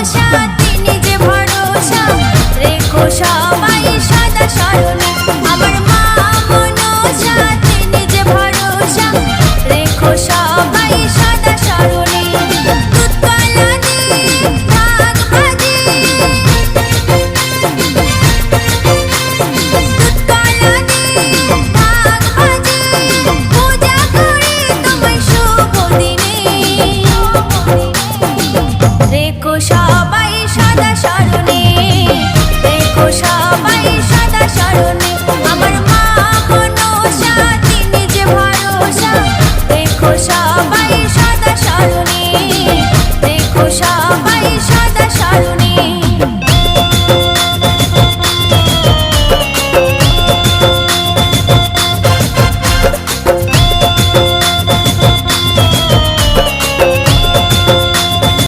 মনসা তিনি যে ভরসা, রেখো সবাই সদা স্মরণে। আমার মা মনসা তিনি যে ভরসা, রেখো সবাই সদা স্মরণে। দুধ কলা দিয়ে ভাগ ভাজি, দুধ কলা দিয়ে ভাগ ভাজি, পূজা করি তোমায় শুভ দিনে। রেখো সবাই সদা স্মরণে, রেখো সবাই সদা স্মরণে। আমার মা মনসা তিনি যে ভরসা, রেখো সবাই সদা স্মরণে, রেখো